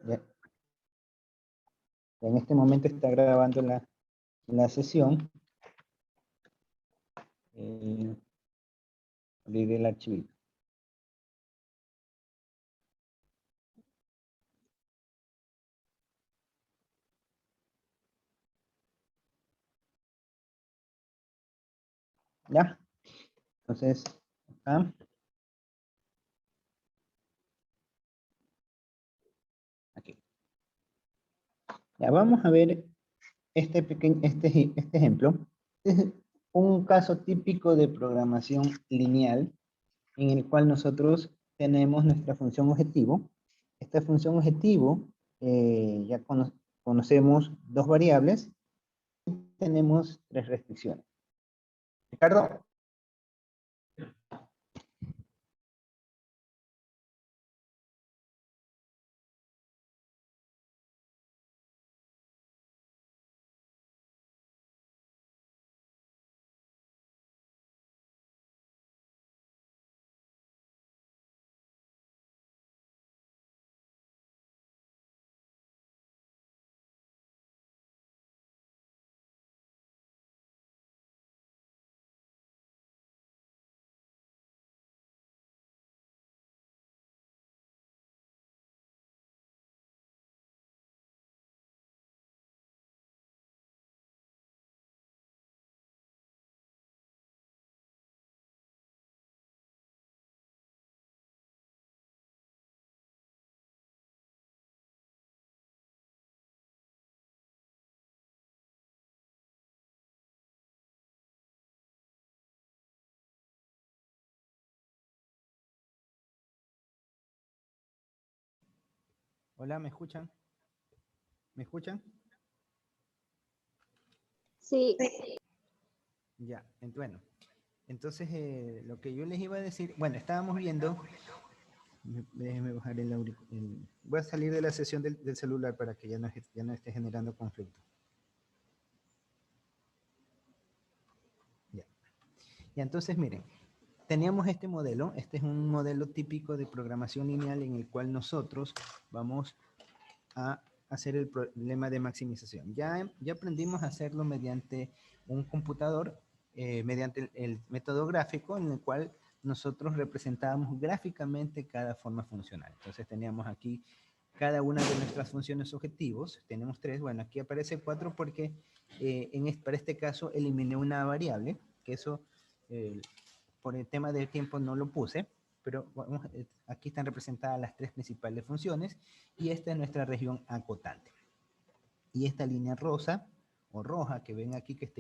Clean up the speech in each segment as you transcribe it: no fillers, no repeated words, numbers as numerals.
Ya, en este momento está grabando la sesión. Abrir el archivo. ¿Ya? Entonces, acá. Aquí. Ya, vamos a ver este ejemplo. Es un caso típico de programación lineal en el cual nosotros tenemos nuestra función objetivo. Esta función objetivo, ya conocemos dos variables, tenemos tres restricciones. Ricardo. Hola, ¿me escuchan? ¿Me escuchan? Sí. Ya, bueno. Entonces, lo que yo les iba a decir, bueno, estábamos viendo, déjenme bajar el auricular, voy a salir de la sesión del celular para que ya no esté generando conflicto. Ya. Y entonces, miren, teníamos este modelo, este es un modelo típico de programación lineal en el cual nosotros vamos a hacer el problema de maximización. Ya aprendimos a hacerlo mediante un computador, mediante el método gráfico en el cual nosotros representábamos gráficamente cada forma funcional. Entonces teníamos aquí cada una de nuestras funciones objetivos. Tenemos tres, bueno, aquí aparece 4 porque para este caso eliminé una variable, que eso por el tema del tiempo no lo puse, pero vamos, aquí están representadas las tres principales funciones y esta es nuestra región acotante. Y esta línea rosa o roja que ven aquí que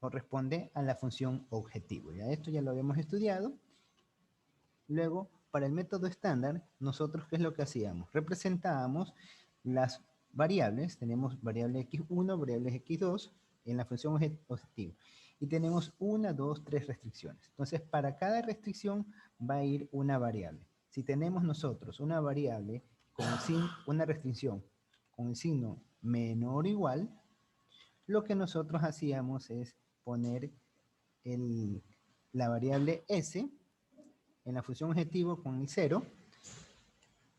corresponde a la función objetivo. Ya esto ya lo habíamos estudiado. Luego, para el método estándar, nosotros ¿qué es lo que hacíamos? Representábamos las variables, tenemos variable x1, variable x2 en la función objetivo. Y tenemos 1, 2, 3 restricciones. Entonces, para cada restricción va a ir una variable. Si tenemos nosotros una variable con una restricción con el signo menor o igual, lo que nosotros hacíamos es poner la variable s en la función objetivo con el 0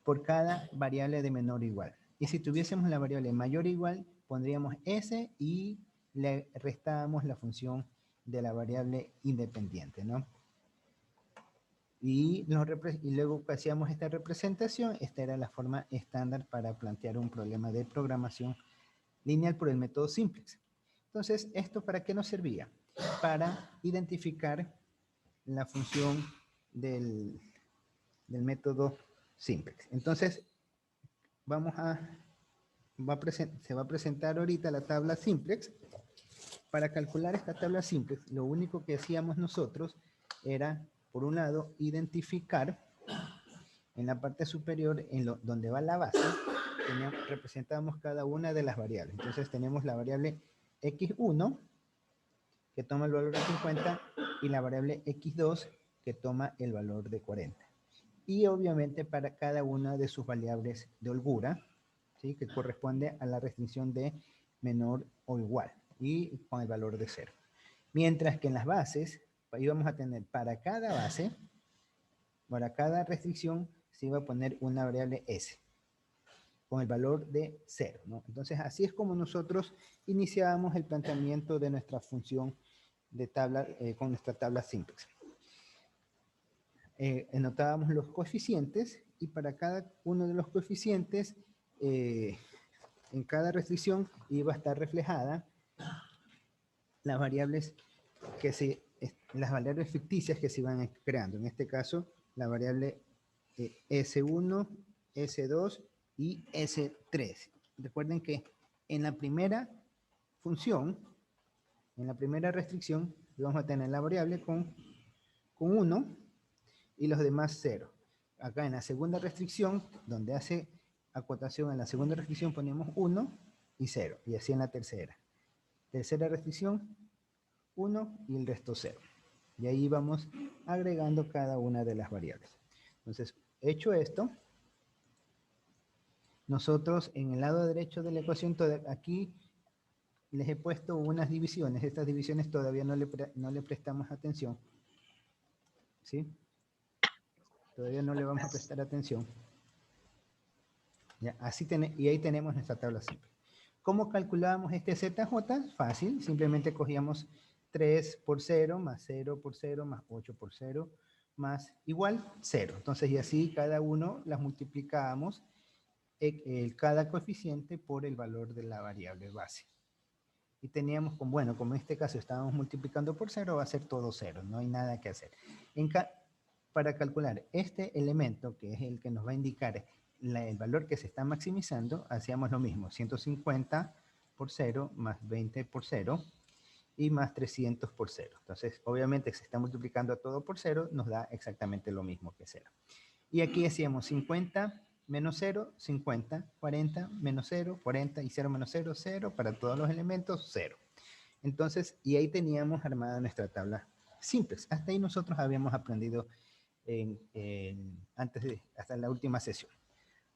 por cada variable de menor o igual. Y si tuviésemos la variable mayor o igual, pondríamos s y le restábamos la función de la variable independiente, ¿no? Y luego que hacíamos esta representación, esta era la forma estándar para plantear un problema de programación lineal por el método simplex. Entonces, ¿esto para qué nos servía? Para identificar la función del método simplex. Entonces, se va a presentar ahorita la tabla simplex. Para calcular esta tabla simplex, lo único que hacíamos nosotros era, por un lado, identificar en la parte superior, donde va la base, representamos cada una de las variables. Entonces tenemos la variable x1, que toma el valor de 50, y la variable x2, que toma el valor de 40. Y obviamente para cada una de sus variables de holgura, ¿sí?, que corresponde a la restricción de menor o igual, y con el valor de 0. Mientras que en las bases, íbamos a tener para cada base, para cada restricción, se iba a poner una variable s. con el valor de 0, ¿no? Entonces, así es como nosotros iniciábamos el planteamiento de nuestra función de tabla, con nuestra tabla simplex. Anotábamos los coeficientes y para cada uno de los coeficientes, en cada restricción iba a estar reflejada las variables las variables ficticias que se iban creando. En este caso, la variable S1, S2 y S3. Recuerden que en la primera función, en la primera restricción, vamos a tener la variable con 1 y los demás 0. Acá en la segunda restricción, donde hace acotación en la segunda restricción, ponemos 1 y 0. Y así en la tercera. Tercera restricción, 1 y el resto 0. Y ahí vamos agregando cada una de las variables. Entonces, hecho esto, nosotros en el lado derecho de la ecuación, aquí les he puesto unas divisiones. Estas divisiones todavía no le prestamos atención. ¿Sí? Todavía no le vamos a prestar atención. Ya, y ahí tenemos nuestra tabla simple. ¿Cómo calculábamos este ZJ? Fácil, simplemente cogíamos 3 por 0, más 0 por 0, más 8 por 0, más igual 0. Entonces, y así cada uno las multiplicábamos, cada coeficiente por el valor de la variable base. Y teníamos, como en este caso estábamos multiplicando por 0, va a ser todo 0, no hay nada que hacer. Para calcular este elemento, que es el que nos va a indicar el valor que se está maximizando, hacíamos lo mismo, 150 por 0 más 20 por 0 y más 300 por 0. Entonces, obviamente, se está multiplicando todo por 0, nos da exactamente lo mismo que 0. Y aquí hacíamos 50 menos 0, 50, 40 menos 0, 40 y 0 menos 0, 0, para todos los elementos, 0. Entonces, y ahí teníamos armada nuestra tabla simples. Hasta ahí nosotros habíamos aprendido hasta la última sesión.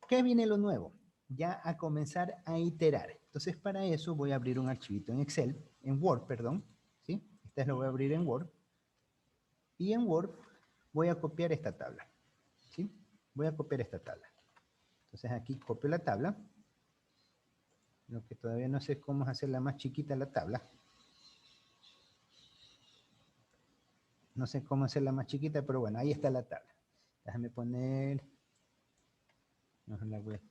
¿Qué viene lo nuevo? Ya a comenzar a iterar. Entonces, para eso voy a abrir un archivito en Excel, en Word, perdón. ¿Sí? Este lo voy a abrir en Word. Y en Word voy a copiar esta tabla. ¿Sí? Voy a copiar esta tabla. Entonces, aquí copio la tabla. Lo que todavía no sé cómo es hacerla más chiquita la tabla. No sé cómo hacerla más chiquita, pero bueno, ahí está la tabla. Déjame poner... No la voy a...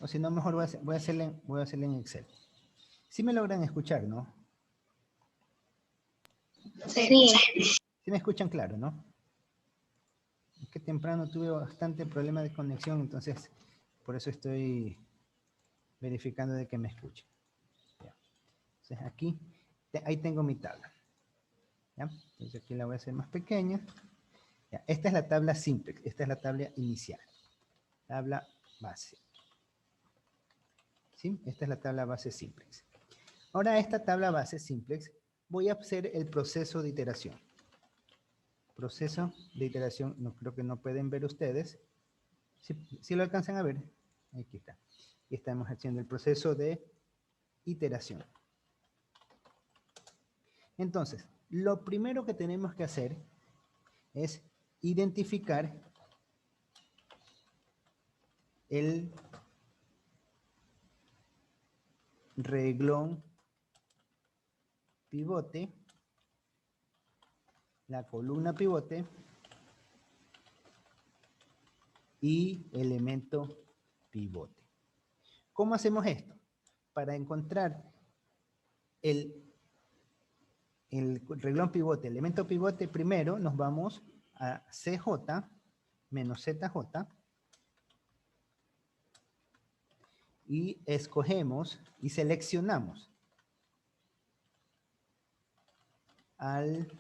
O si no, mejor voy a hacerla en Excel. Sí me logran escuchar, ¿no? Sí. Sí me escuchan claro, ¿no? Es que temprano tuve bastante problema de conexión, entonces por eso estoy verificando de que me escuchen. Ya. Entonces aquí, ahí tengo mi tabla. ¿Ya? Entonces aquí la voy a hacer más pequeña. Ya. Esta es la tabla simple, esta es la tabla inicial. Tabla base. ¿Sí? Esta es la tabla base simplex. Ahora esta tabla base simplex voy a hacer el proceso de iteración. Proceso de iteración, no creo que no pueden ver ustedes. Si lo alcanzan a ver, aquí está. Y estamos haciendo el proceso de iteración. Entonces, lo primero que tenemos que hacer es identificar el renglón pivote, la columna pivote y elemento pivote. ¿Cómo hacemos esto? Para encontrar el renglón pivote, elemento pivote, primero nos vamos a CJ menos ZJ y escogemos y seleccionamos al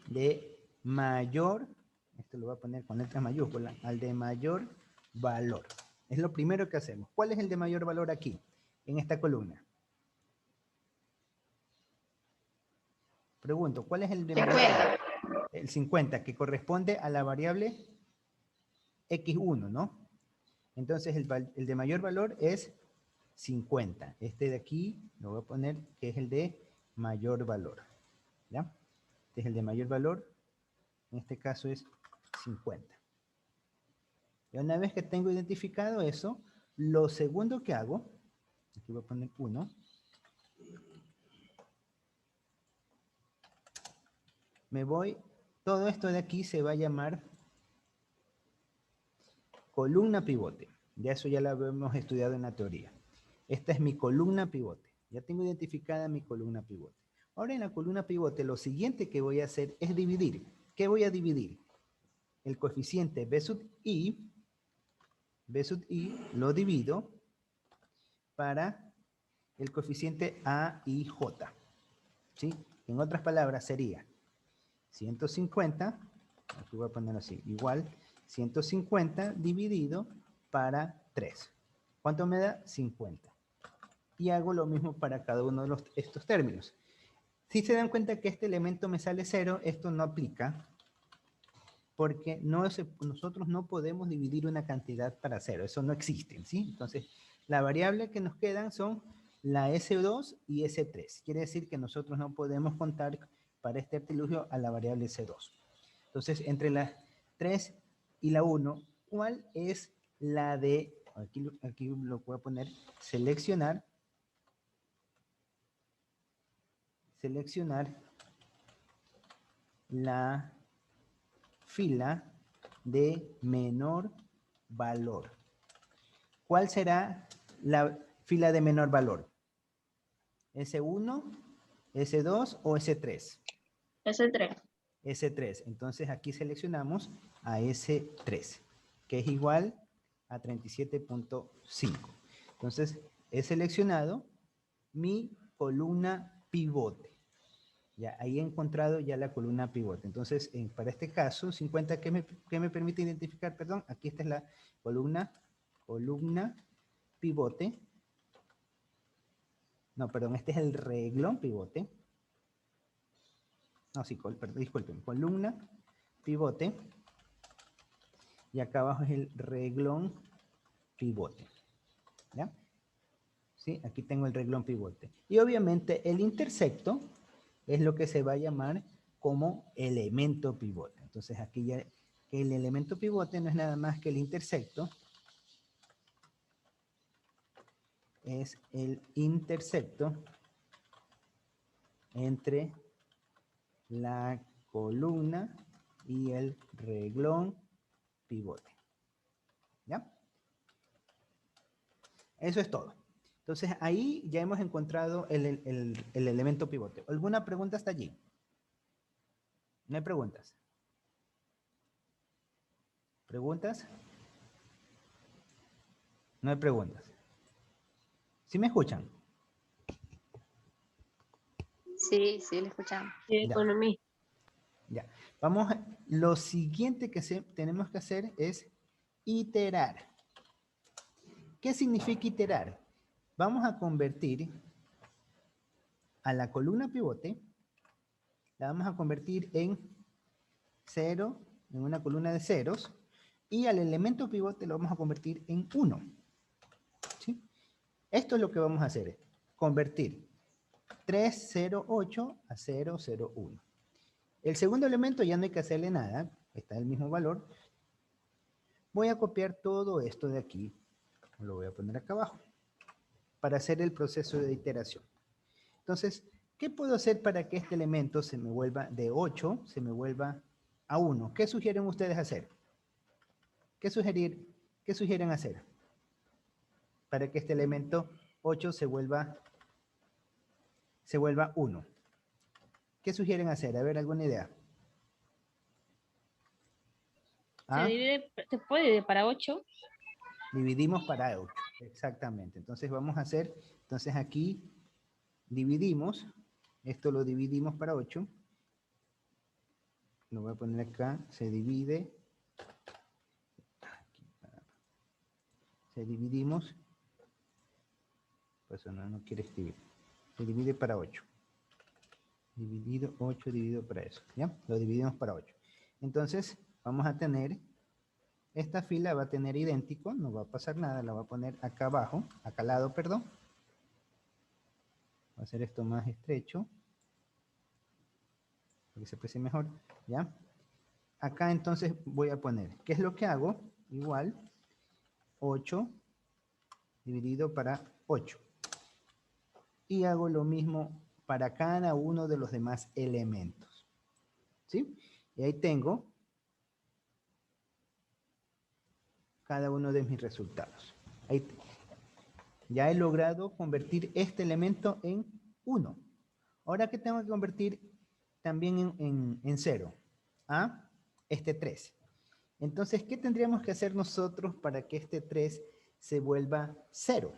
de mayor, esto lo voy a poner con letras mayúsculas, al de mayor valor. Es lo primero que hacemos. ¿Cuál es el de mayor valor aquí, en esta columna? Pregunto, ¿cuál es el de mayor valor? El 50, que corresponde a la variable X1, ¿no? Entonces el de mayor valor es 50. Este de aquí lo voy a poner que es el de mayor valor. ¿Ya? Este es el de mayor valor. En este caso es 50. Y una vez que tengo identificado eso, lo segundo que hago, aquí voy a poner 1, me voy, todo esto de aquí se va a llamar columna pivote. Ya eso ya lo hemos estudiado en la teoría. Esta es mi columna pivote. Ya tengo identificada mi columna pivote. Ahora en la columna pivote lo siguiente que voy a hacer es dividir. ¿Qué voy a dividir? El coeficiente B sub I lo divido para el coeficiente A y J. ¿Sí? En otras palabras sería 150, aquí voy a poner así, igual 150 dividido para 3. ¿Cuánto me da? 50. Y hago lo mismo para cada uno de estos términos. Si se dan cuenta que este elemento me sale 0, esto no aplica porque nosotros no podemos dividir una cantidad para 0. Eso no existe, ¿sí? Entonces, la variable que nos quedan son la S2 y S3. Quiere decir que nosotros no podemos contar para este artilugio a la variable S2. Entonces, entre la 3 y la 1, ¿cuál es la de, aquí lo voy a poner, seleccionar la fila de menor valor? ¿Cuál será la fila de menor valor? ¿S1, S2 o S3? S3. S3. Entonces aquí seleccionamos a S3, que es igual a 37.5. Entonces he seleccionado mi columna pivote. Ya, ahí he encontrado ya la columna pivote. Entonces, para este caso, 50, ¿qué me permite identificar? Perdón, aquí esta es la columna pivote. No, perdón, este es el renglón pivote. No, sí, perdón, disculpen, columna pivote. Y acá abajo es el renglón pivote. ¿Ya? Sí, aquí tengo el renglón pivote. Y obviamente el intersecto es lo que se va a llamar como elemento pivote. Entonces aquí ya el elemento pivote no es nada más que el intersecto. Es el intersecto entre la columna y el renglón pivote. ¿Ya? Eso es todo. Entonces ahí ya hemos encontrado el elemento pivote. ¿Alguna pregunta hasta allí? ¿No hay preguntas? ¿Preguntas? No hay preguntas. ¿Sí me escuchan? Sí, sí, le escuchamos. Ya. Ya. Vamos, lo siguiente que tenemos que hacer es iterar. ¿Qué significa iterar? Vamos a convertir a la columna pivote, la vamos a convertir en 0, en una columna de ceros, y al elemento pivote lo vamos a convertir en 1. ¿Sí? Esto es lo que vamos a hacer, convertir 308 a 001. El segundo elemento ya no hay que hacerle nada, está el mismo valor. Voy a copiar todo esto de aquí, lo voy a poner acá abajo, para hacer el proceso de iteración. Entonces, ¿qué puedo hacer para que este elemento se me vuelva de 8, se me vuelva a 1? ¿Qué sugieren ustedes hacer? ¿Qué sugieren hacer para que este elemento 8 se vuelva 1? ¿Qué sugieren hacer? A ver, ¿alguna idea? ¿Ah? Se puede dividir para 8. Dividimos para 8, exactamente. Entonces vamos a hacer, entonces aquí dividimos, esto lo dividimos para 8. Lo voy a poner acá, se divide. Se dividimos, pues no quiere escribir. Se divide para 8. Dividido 8 dividido para eso, ¿ya? Lo dividimos para 8. Entonces, vamos a tener, esta fila va a tener idéntico, no va a pasar nada, la voy a poner acá abajo, acá al lado, perdón. Voy a hacer esto más estrecho, para que se aprecie mejor, ¿ya? Acá entonces voy a poner, ¿qué es lo que hago? igual 8 dividido para 8. Y hago lo mismo para cada uno de los demás elementos. ¿Sí? Y ahí tengo cada uno de mis resultados. Ahí ya he logrado convertir este elemento en 1. Ahora que tengo que convertir también en 0 a este 3. Entonces, ¿qué tendríamos que hacer nosotros para que este 3 se vuelva 0?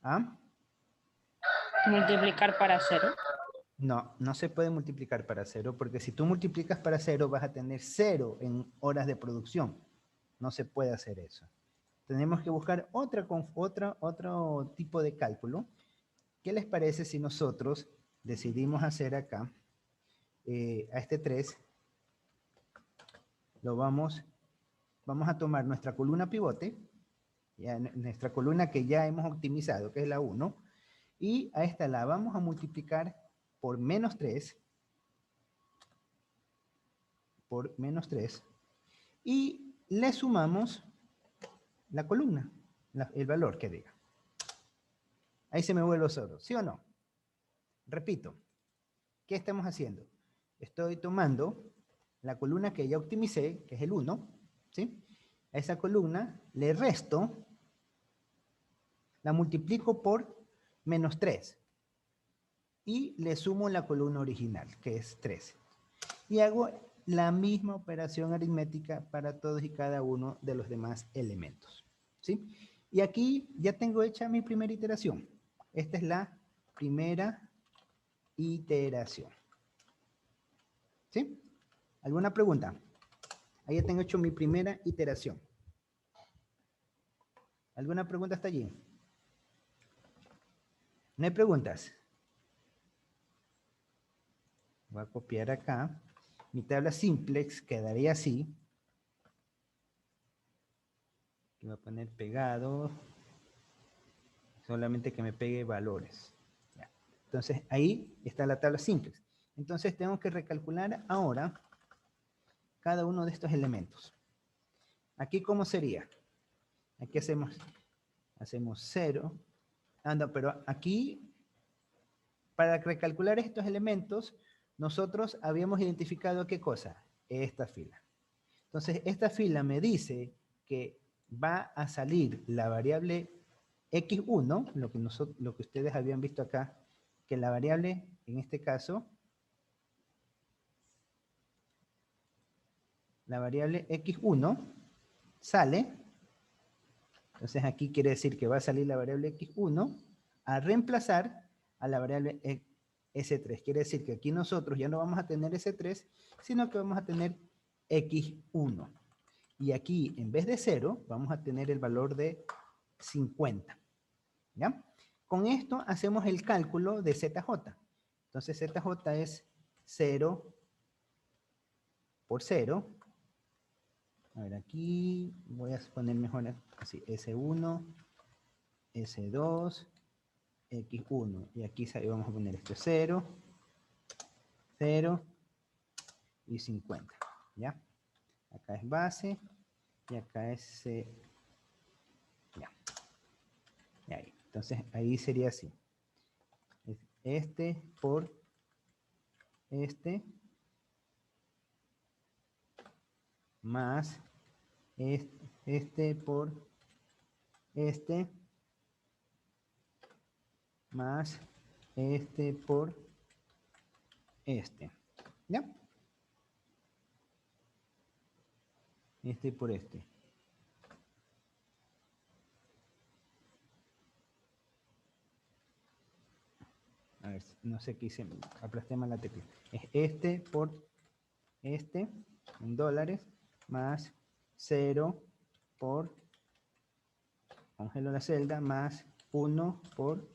¿Ah? Multiplicar para 0. No, no se puede multiplicar para 0, porque si tú multiplicas para 0 vas a tener 0 en horas de producción. No se puede hacer eso. Tenemos que buscar otro tipo de cálculo. ¿Qué les parece si nosotros decidimos hacer acá a este 3? Vamos a tomar nuestra columna pivote, nuestra columna que ya hemos optimizado, que es la 1, y a esta la vamos a multiplicar por menos 3, y le sumamos la columna, el valor que diga. Ahí se me vuelve solo, ¿sí o no? Repito, ¿qué estamos haciendo? Estoy tomando la columna que ya optimicé, que es el 1, ¿sí? A esa columna le resto, la multiplico por menos 3 y le sumo la columna original, que es 13. Y hago la misma operación aritmética para todos y cada uno de los demás elementos, ¿sí? Y aquí ya tengo hecha mi primera iteración. Esta es la primera iteración. ¿Sí? ¿Alguna pregunta? Ahí ya tengo hecho mi primera iteración. ¿Alguna pregunta hasta allí? ¿No hay preguntas? Voy a copiar acá. Mi tabla simplex quedaría así. Voy a poner pegado. Solamente que me pegue valores. Ya. Entonces, ahí está la tabla simplex. Entonces, tengo que recalcular ahora cada uno de estos elementos. Aquí, ¿cómo sería? Aquí hacemos 0. No, pero aquí, para recalcular estos elementos, nosotros habíamos identificado ¿qué cosa? Esta fila. Entonces, esta fila me dice que va a salir la variable x1, lo que ustedes habían visto acá, que la variable, en este caso, la variable x1 sale. Entonces, aquí quiere decir que va a salir la variable x1 a reemplazar a la variable S3. Quiere decir que aquí nosotros ya no vamos a tener S3, sino que vamos a tener X1. Y aquí, en vez de 0, vamos a tener el valor de 50. ¿Ya? Con esto hacemos el cálculo de ZJ. Entonces, ZJ es 0 por 0. A ver, aquí voy a poner mejor así, S1, S2, X1. Y aquí vamos a poner esto 0, 0 y 50. ¿Ya? Acá es base y acá es ya. Y ahí. Entonces ahí sería así. Este por este más este por este más este por este. ¿Ya? Este por este. A ver, no sé qué hice, aplasté mal la tecla. Es este por este en dólares más 0 por, congelo la celda, más 1 por,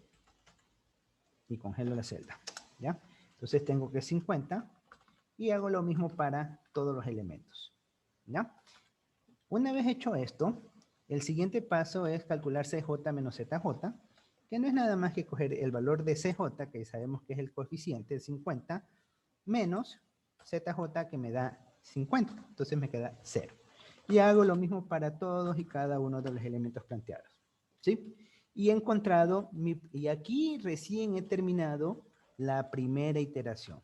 y congelo la celda. ¿Ya? Entonces tengo que 50 y hago lo mismo para todos los elementos. ¿Ya? Una vez hecho esto, el siguiente paso es calcular CJ menos ZJ, que no es nada más que coger el valor de CJ, que sabemos que es el coeficiente de 50, menos ZJ, que me da 50. Entonces me queda 0. Y hago lo mismo para todos y cada uno de los elementos planteados. ¿Sí? Y he encontrado, y aquí recién he terminado la primera iteración.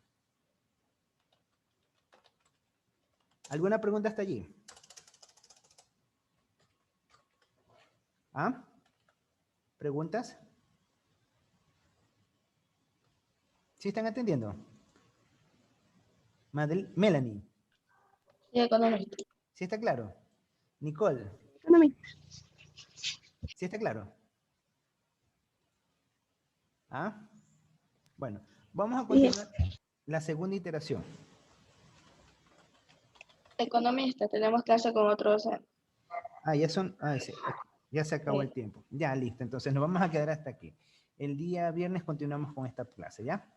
¿Alguna pregunta hasta allí? ¿Ah? ¿Preguntas? ¿Sí están atendiendo? Melanie. Sí, economista. ¿Sí está claro? Nicole. Economista. ¿Sí está claro? ¿Ah? Bueno, vamos a continuar la segunda iteración. Economista, tenemos clase con otro docente. Ah, ya son, sí, ya se acabó Sí. el tiempo. Ya, listo. Entonces nos vamos a quedar hasta aquí. El día viernes continuamos con esta clase, ¿ya?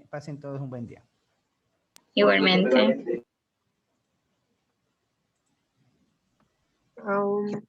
Pasen todos un buen día. Igualmente. Aún.